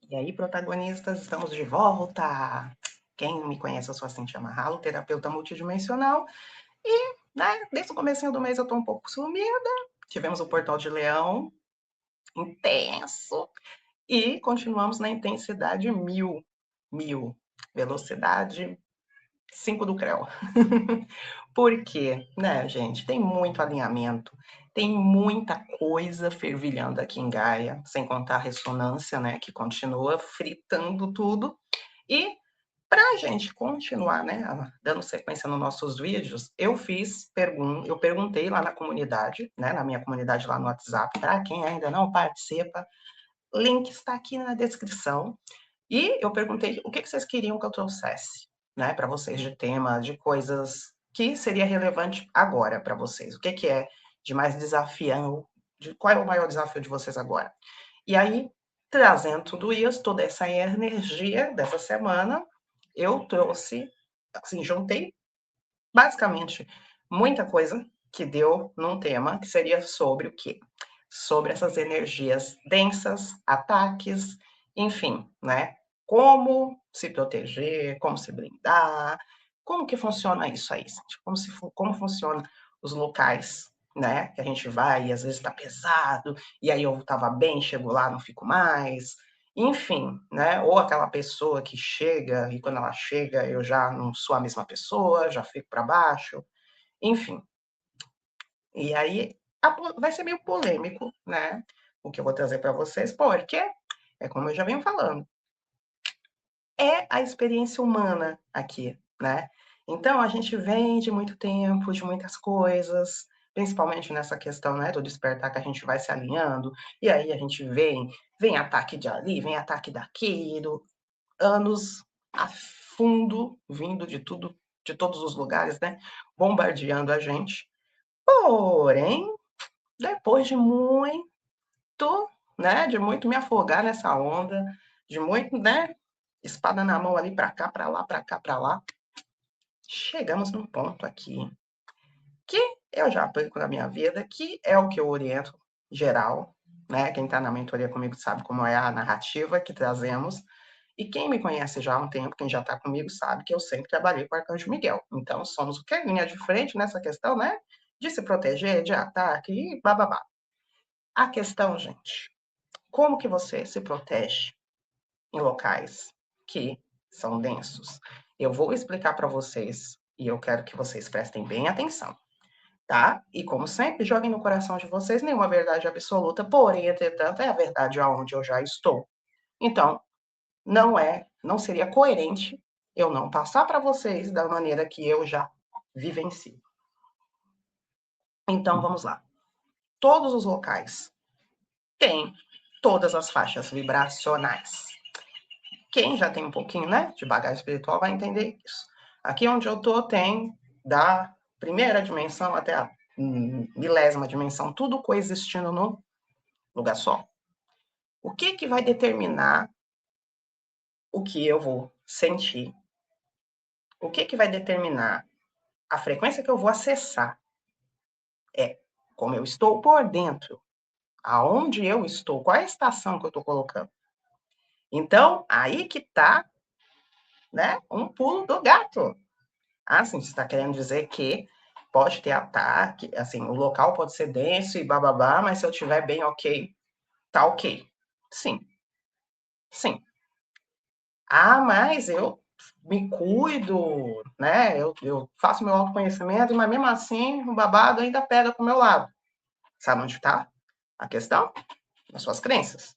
E aí, protagonistas, estamos de volta! Quem me conhece, eu sou a Cintia Marralo, terapeuta multidimensional. E, desde o comecinho do mês eu tô um pouco sumida. Tivemos o Portal de Leão, intenso. E continuamos na intensidade 1000. 1000. Velocidade 5 do Creu. Por quê? Gente, tem muito alinhamento, tem muita coisa fervilhando aqui em Gaia, sem contar a ressonância, que continua fritando tudo. E para a gente continuar, dando sequência nos nossos vídeos, eu perguntei lá na comunidade, na minha comunidade lá no WhatsApp, para quem ainda não participa, link está aqui na descrição. E eu perguntei o que vocês queriam que eu trouxesse, para vocês de tema, de coisas que seria relevante agora para vocês. O que é de mais desafiante, qual é o maior desafio de vocês agora? E aí, trazendo tudo isso, toda essa energia dessa semana, eu trouxe, assim, juntei basicamente muita coisa que deu num tema que seria sobre o quê? Sobre essas energias densas, ataques, enfim, Como se proteger, como se blindar, como que funciona isso aí, Cintia? Como funciona os locais, que a gente vai e às vezes está pesado, e aí eu estava bem, chego lá, não fico mais, enfim, Ou aquela pessoa que chega e quando ela chega eu já não sou a mesma pessoa, já fico para baixo, enfim. E aí vai ser meio polêmico, O que eu vou trazer para vocês, porque é como eu já venho falando, é a experiência humana aqui, Então a gente vem de muito tempo, de muitas coisas, principalmente nessa questão, do despertar que a gente vai se alinhando, e aí a gente vem ataque de ali, vem ataque daquilo, anos a fundo, vindo de tudo, de todos os lugares, bombardeando a gente. Porém, depois de muito, de muito me afogar nessa onda, de muito, espada na mão ali para cá, para lá, para cá, para lá, chegamos num ponto aqui que eu já aplico na minha vida, que é o que eu oriento geral, Quem está na mentoria comigo sabe como é a narrativa que trazemos. E quem me conhece já há um tempo, quem já está comigo, sabe que eu sempre trabalhei com o Arcanjo Miguel. Então, somos o que? Linha de frente nessa questão, De se proteger, de ataque e bababá. A questão, gente, como que você se protege em locais que são densos? Eu vou explicar para vocês e eu quero que vocês prestem bem atenção, tá? E como sempre, joguem no coração de vocês nenhuma verdade absoluta, porém, entretanto, é a verdade aonde eu já estou. Então, não seria coerente eu não passar para vocês da maneira que eu já vivencio. Então, vamos lá. Todos os locais têm todas as faixas vibracionais. Quem já tem um pouquinho, de bagagem espiritual vai entender isso. Aqui onde eu tô tem da primeira dimensão até a milésima dimensão, tudo coexistindo num lugar só. O que vai determinar o que eu vou sentir? O que vai determinar a frequência que eu vou acessar? É como eu estou por dentro, aonde eu estou, qual é a estação que eu estou colocando. Então, aí que está, um pulo do gato. Assim, você está querendo dizer que pode ter ataque, assim, o local pode ser denso e bababá, mas se eu estiver bem ok, tá ok. Sim, sim. Ah, mas eu me cuido, eu faço meu autoconhecimento, mas mesmo assim o babado ainda pega pro meu lado. Sabe onde está a questão? Nas suas crenças.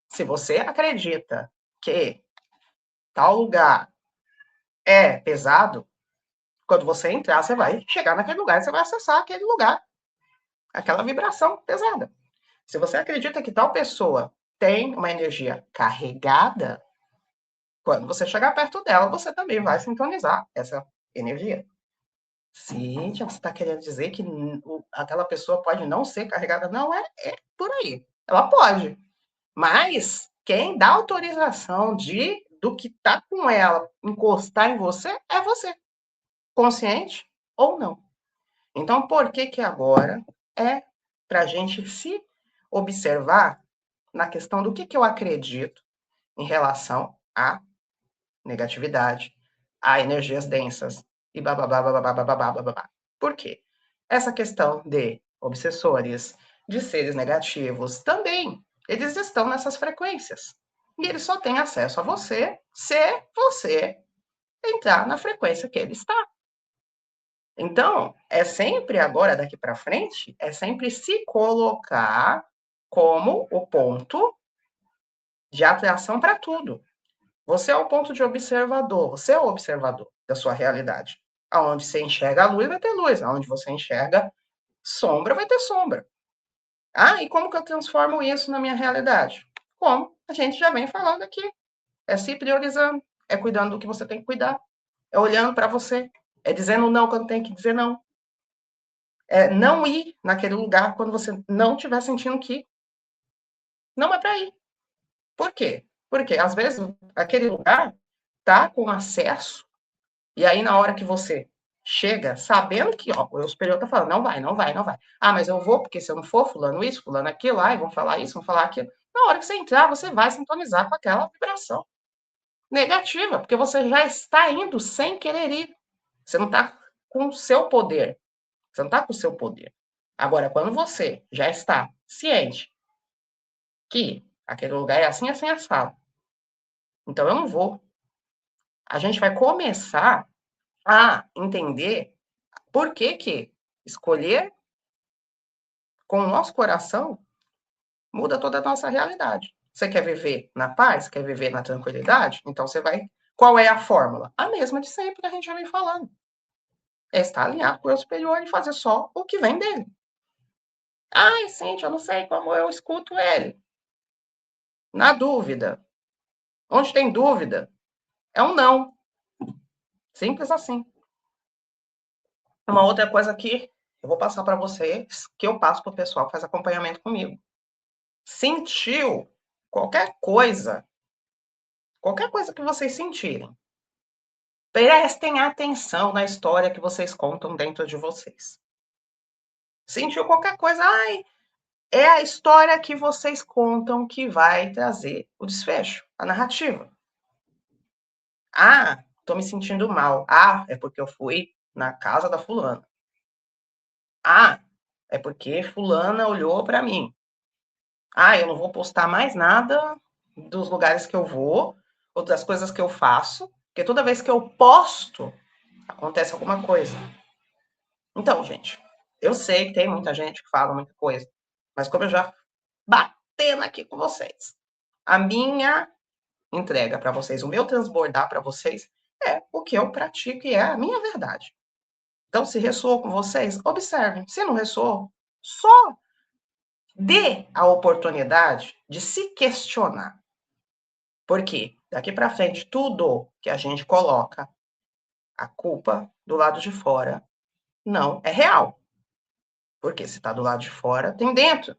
Se você acredita que tal lugar é pesado, quando você entrar, você vai chegar naquele lugar e você vai acessar aquele lugar, aquela vibração pesada. Se você acredita que tal pessoa tem uma energia carregada, quando você chegar perto dela, você também vai sintonizar essa energia. Cíntia, você está querendo dizer que aquela pessoa pode não ser carregada? Não, é por aí. Ela pode. Mas quem dá autorização do que está com ela encostar em você é você, consciente ou não. Então, por que agora é para a gente se observar na questão do que eu acredito em relação à negatividade, a energias densas e bababá, bababá, bababá, bababá. Por quê? Essa questão de obsessores, de seres negativos, também, eles estão nessas frequências. E eles só têm acesso a você se você entrar na frequência que ele está. Então, é sempre agora, daqui para frente, é sempre se colocar como o ponto de atração para tudo. Você é o ponto de observador, você é o observador da sua realidade. Aonde você enxerga a luz, vai ter luz. Aonde você enxerga sombra, vai ter sombra. Ah, e como que eu transformo isso na minha realidade? Como a gente já vem falando aqui. É se priorizando, é cuidando do que você tem que cuidar, é olhando para você, é dizendo não quando tem que dizer não. É não ir naquele lugar quando você não estiver sentindo que ir. Não é para ir. Por quê? Porque às vezes aquele lugar tá com acesso. E aí, na hora que você chega, sabendo que, ó, o superior tá falando, não vai, não vai, não vai. Ah, mas eu vou, porque se eu não for, fulano isso, fulano aquilo, ai, vão falar isso, vão falar aquilo. Na hora que você entrar, você vai sintonizar com aquela vibração negativa, porque você já está indo sem querer ir. Você não está com o seu poder. Você não está com o seu poder. Agora, quando você já está ciente que aquele lugar é assim, assim, assado, então eu não vou. A gente vai começar a entender por que que escolher com o nosso coração muda toda a nossa realidade. Você quer viver na paz? Quer viver na tranquilidade? Então você vai. Qual é a fórmula? A mesma de sempre que a gente já vem falando. É estar alinhado com o eu superior e fazer só o que vem dele. Ai, Cíntia, eu não sei como eu escuto ele. Na dúvida. Onde tem dúvida, é um não. Simples assim. Uma outra coisa que eu vou passar para vocês, que eu passo para o pessoal que faz acompanhamento comigo. Sentiu qualquer coisa que vocês sentirem, prestem atenção na história que vocês contam dentro de vocês. Sentiu qualquer coisa, ai, é a história que vocês contam que vai trazer o desfecho, a narrativa. Ah, tô me sentindo mal. Ah, é porque eu fui na casa da fulana. Ah, é porque fulana olhou para mim. Ah, eu não vou postar mais nada dos lugares que eu vou, ou das coisas que eu faço, porque toda vez que eu posto, acontece alguma coisa. Então, gente, eu sei que tem muita gente que fala muita coisa, mas como eu já batendo aqui com vocês, a minha entrega para vocês, o meu transbordar para vocês é o que eu pratico e é a minha verdade. Então, se ressoou com vocês, observem. Se não ressoou, só dê a oportunidade de se questionar. Porque daqui para frente, tudo que a gente coloca a culpa do lado de fora não é real. Porque se está do lado de fora, tem dentro.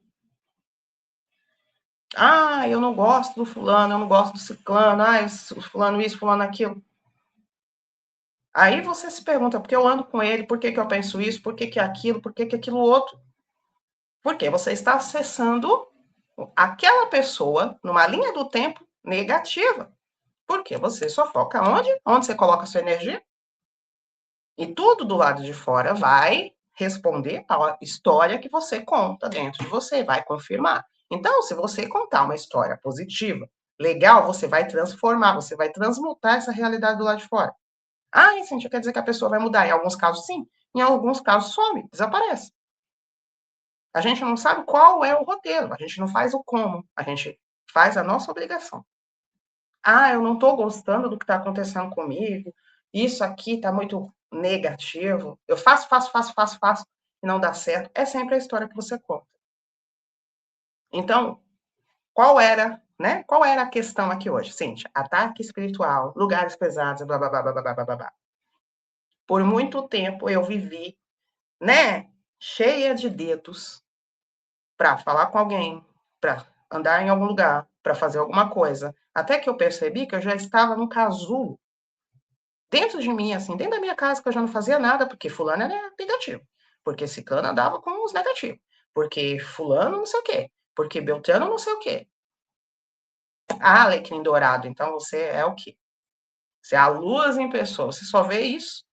Ah, eu não gosto do fulano, eu não gosto do ciclano, ah, fulano isso, fulano aquilo. Aí você se pergunta, por que eu ando com ele, por que, que eu penso isso, por que, que é aquilo, por que, que é aquilo outro? Porque você está acessando aquela pessoa numa linha do tempo negativa. Porque você só foca onde? Onde você coloca a sua energia? E tudo do lado de fora vai responder à história que você conta dentro de você, vai confirmar. Então, se você contar uma história positiva, legal, você vai transformar, você vai transmutar essa realidade do lado de fora. Ah, Cintia, quer dizer que a pessoa vai mudar? Em alguns casos, sim. Em alguns casos, some, desaparece. A gente não sabe qual é o roteiro, a gente não faz o como, a gente faz a nossa obrigação. Ah, eu não estou gostando do que está acontecendo comigo, isso aqui está muito negativo, eu faço, e não dá certo. É sempre a história que você conta. Então, qual era, né? Qual era a questão aqui hoje, Cíntia? Ataque espiritual, lugares pesados, blá, blá, blá, blá, blá, blá, blá. Por muito tempo eu vivi, né, cheia de dedos para falar com alguém, para andar em algum lugar, para fazer alguma coisa. Até que eu percebi que eu já estava num casulo dentro de mim, assim, dentro da minha casa, que eu já não fazia nada, porque fulano era negativo, porque ciclano andava com os negativos, porque fulano não sei o quê, porque beltrano não sei o quê. Ah, alecrim dourado, então você é o quê? Você é a luz em pessoa, você só vê isso.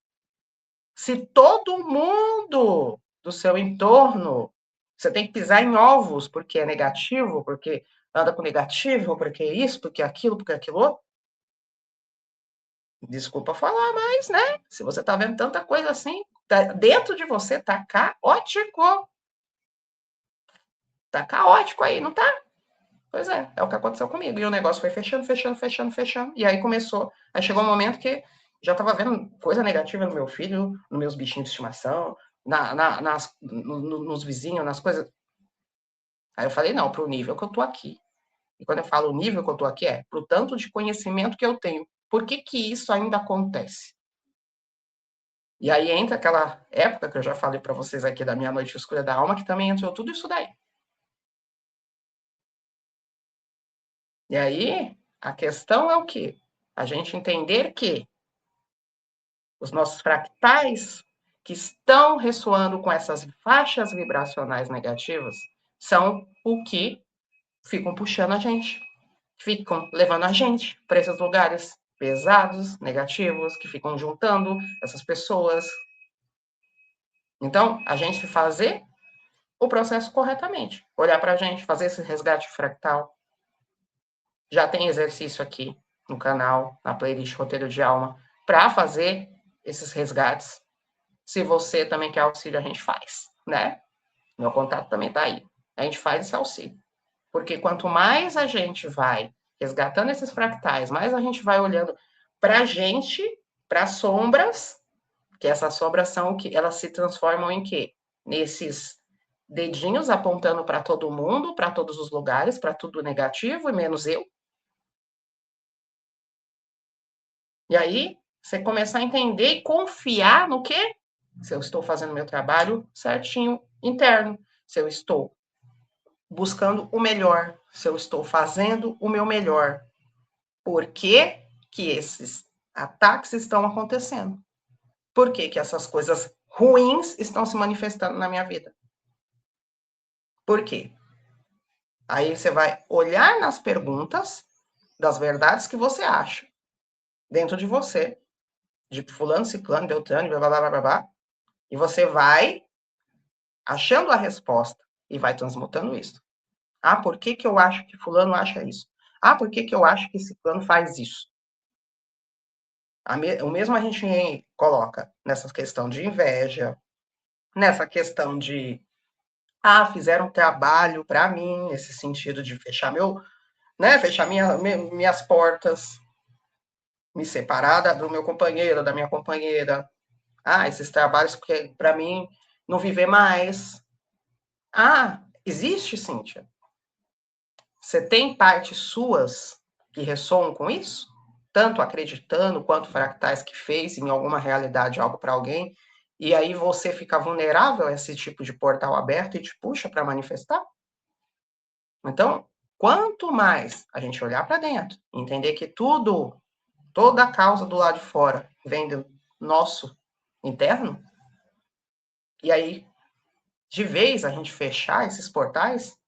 Se todo mundo do seu entorno, você tem que pisar em ovos porque é negativo, porque anda com negativo, porque isso, porque aquilo, porque aquilo outro. Desculpa falar, mas, né? Se você tá vendo tanta coisa assim, tá, dentro de você tá caótico. Tá caótico aí, não tá? Pois é o que aconteceu comigo. E o negócio foi fechando, fechando, fechando, fechando. E aí começou. Aí chegou um momento que já estava vendo coisa negativa no meu filho, nos meus bichinhos de estimação, nos vizinhos, nas coisas. Aí eu falei, não, para o nível que eu tô aqui. E quando eu falo o nível que eu tô aqui, é pro tanto de conhecimento que eu tenho. Por que que isso ainda acontece? E aí entra aquela época que eu já falei para vocês aqui da minha noite escura da alma, que também entrou tudo isso daí. E aí, a questão é o quê? A gente entender que os nossos fractais que estão ressoando com essas faixas vibracionais negativas são o que ficam puxando a gente, ficam levando a gente para esses lugares pesados, negativos, que ficam juntando essas pessoas. Então, a gente fazer o processo corretamente, olhar para a gente, fazer esse resgate fractal. Já tem exercício aqui no canal, na playlist Roteiro de Alma, para fazer esses resgates. Se você também quer auxílio, a gente faz, né? Meu contato também está aí. A gente faz esse auxílio. Porque quanto mais a gente vai resgatando esses fractais, mais a gente vai olhando para a gente, para as sombras, que essas sombras são o que elas se transformam em quê? Nesses dedinhos apontando para todo mundo, para todos os lugares, para tudo negativo e menos eu. E aí, você começar a entender e confiar no quê? Se eu estou fazendo meu trabalho certinho interno, se eu estou buscando o melhor, se eu estou fazendo o meu melhor. Por que que esses ataques estão acontecendo? Por que que essas coisas ruins estão se manifestando na minha vida? Por quê? Aí você vai olhar nas perguntas das verdades que você acha dentro de você, de fulano, ciclano, beltrano, blá, blá, blá, blá, blá, e você vai achando a resposta e vai transmutando isso. Ah, por que que eu acho que fulano acha isso? Ah, por que que eu acho que ciclano faz isso? O mesmo a gente coloca nessa questão de inveja, nessa questão de, fizeram um trabalho para mim, nesse sentido de fechar fechar minhas portas, me separar do meu companheiro, da minha companheira. Ah, esses trabalhos que para mim não viver mais. Ah, existe, Cíntia? Você tem partes suas que ressoam com isso? Tanto acreditando quanto fractais que fez em alguma realidade algo para alguém, e aí você fica vulnerável a esse tipo de portal aberto e te puxa para manifestar? Então, quanto mais a gente olhar para dentro, entender que toda a causa do lado de fora vem do nosso interno, e aí, de vez, a gente fechar esses portais,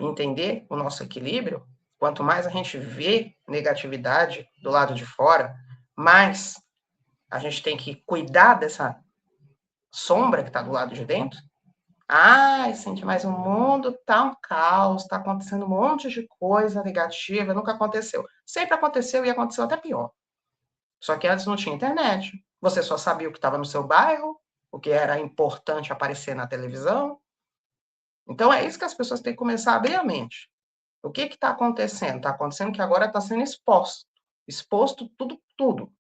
entender o nosso equilíbrio, quanto mais a gente vê negatividade do lado de fora, mais a gente tem que cuidar dessa sombra que está do lado de dentro. Ai, Cintia, mas o mundo tá um caos, tá acontecendo um monte de coisa negativa, nunca aconteceu. Sempre aconteceu e aconteceu até pior. Só que antes não tinha internet. Você só sabia o que estava no seu bairro, o que era importante aparecer na televisão. Então é isso que as pessoas têm que começar a abrir a mente. O que está acontecendo? Está acontecendo que agora está sendo exposto tudo, tudo.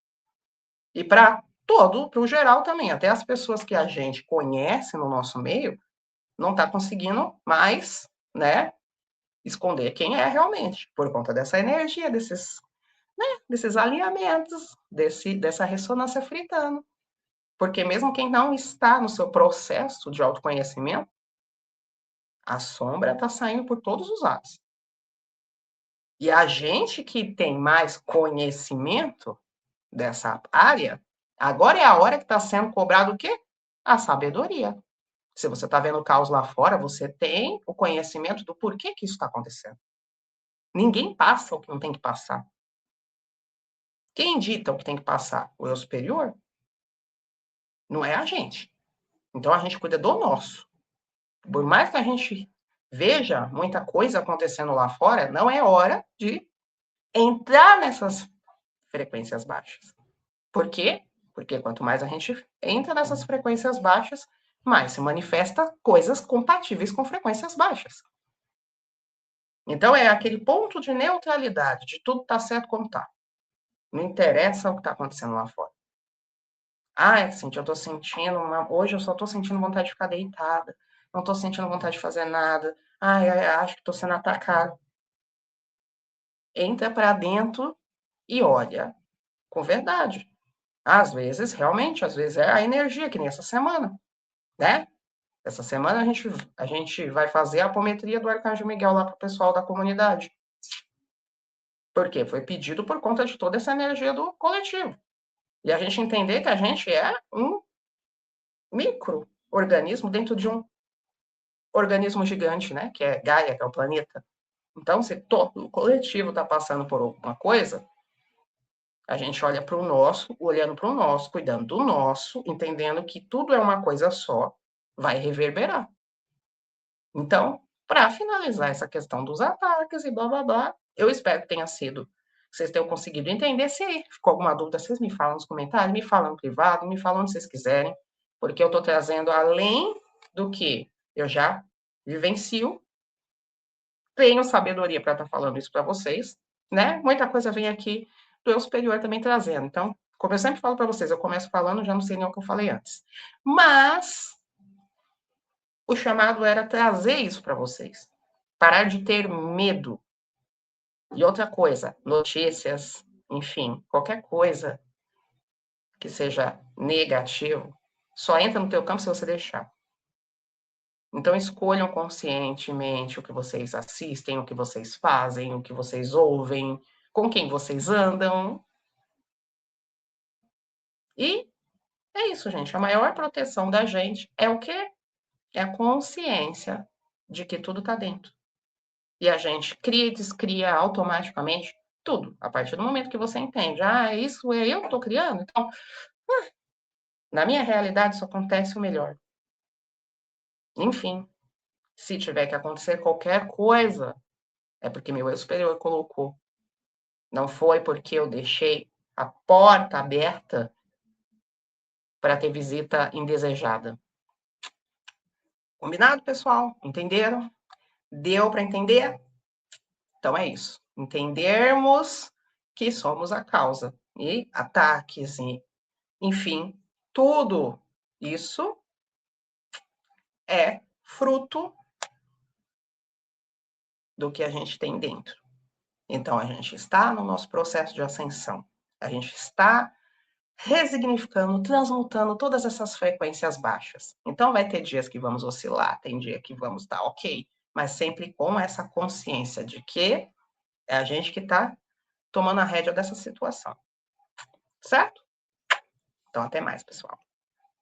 E para para o geral também, até as pessoas que a gente conhece no nosso meio, não está conseguindo mais, né, esconder quem é realmente, por conta dessa energia, desses alinhamentos, dessa ressonância fritando. Porque mesmo quem não está no seu processo de autoconhecimento, a sombra está saindo por todos os lados. E a gente que tem mais conhecimento dessa área, agora é a hora que está sendo cobrado o quê? A sabedoria. Se você está vendo o caos lá fora, você tem o conhecimento do porquê que isso está acontecendo. Ninguém passa o que não tem que passar. Quem dita o que tem que passar? O eu superior? Não é a gente. Então a gente cuida do nosso. Por mais que a gente veja muita coisa acontecendo lá fora, não é hora de entrar nessas frequências baixas. Por quê? Porque quanto mais a gente entra nessas frequências baixas, mais se manifesta coisas compatíveis com frequências baixas. Então é aquele ponto de neutralidade, de tudo tá certo como tá. Não interessa o que está acontecendo lá fora. Ah, Cintia, eu tô sentindo hoje eu só tô sentindo vontade de ficar deitada. Não tô sentindo vontade de fazer nada. Ai, acho que tô sendo atacada. Entra para dentro e olha com verdade. Às vezes, realmente, às vezes é a energia, que nem essa semana, né? Essa semana a gente vai fazer a apometria do Arcanjo Miguel lá pro pessoal da comunidade. Por quê? Foi pedido por conta de toda essa energia do coletivo. E a gente entender que a gente é um micro-organismo dentro de um organismo gigante, né? Que é Gaia, que é o planeta. Então, se todo o coletivo está passando por alguma coisa, a gente olha para o nosso, olhando para o nosso, cuidando do nosso, entendendo que tudo é uma coisa só, vai reverberar. Então, para finalizar essa questão dos ataques e blá blá blá, eu espero que tenha sido, vocês tenham conseguido entender. Se ficou alguma dúvida, vocês me falam nos comentários, me falam no privado, me falam onde vocês quiserem, porque eu estou trazendo além do que eu já vivencio, tenho sabedoria para estar falando isso para vocês, né? Muita coisa vem aqui do eu superior também trazendo. Então, como eu sempre falo para vocês, eu começo falando, já não sei nem o que eu falei antes. Mas o chamado era trazer isso para vocês. Parar de ter medo. E outra coisa, notícias, enfim, qualquer coisa que seja negativo, só entra no teu campo se você deixar. Então, escolham conscientemente o que vocês assistem, o que vocês fazem, o que vocês ouvem, com quem vocês andam. E é isso, gente. A maior proteção da gente é o quê? É a consciência de que tudo está dentro. E a gente cria e descria automaticamente tudo, a partir do momento que você entende. Ah, isso é eu que estou criando? Então, na minha realidade, isso acontece o melhor. Enfim, se tiver que acontecer qualquer coisa, é porque meu eu superior colocou. Não foi porque eu deixei a porta aberta para ter visita indesejada. Combinado, pessoal? Entenderam? Deu para entender? Então é isso. Entendermos que somos a causa. E ataques, e, enfim, tudo isso é fruto do que a gente tem dentro. Então, a gente está no nosso processo de ascensão. A gente está resignificando, transmutando todas essas frequências baixas. Então, vai ter dias que vamos oscilar, tem dia que vamos estar ok, mas sempre com essa consciência de que é a gente que está tomando a rédea dessa situação. Certo? Então, até mais, pessoal.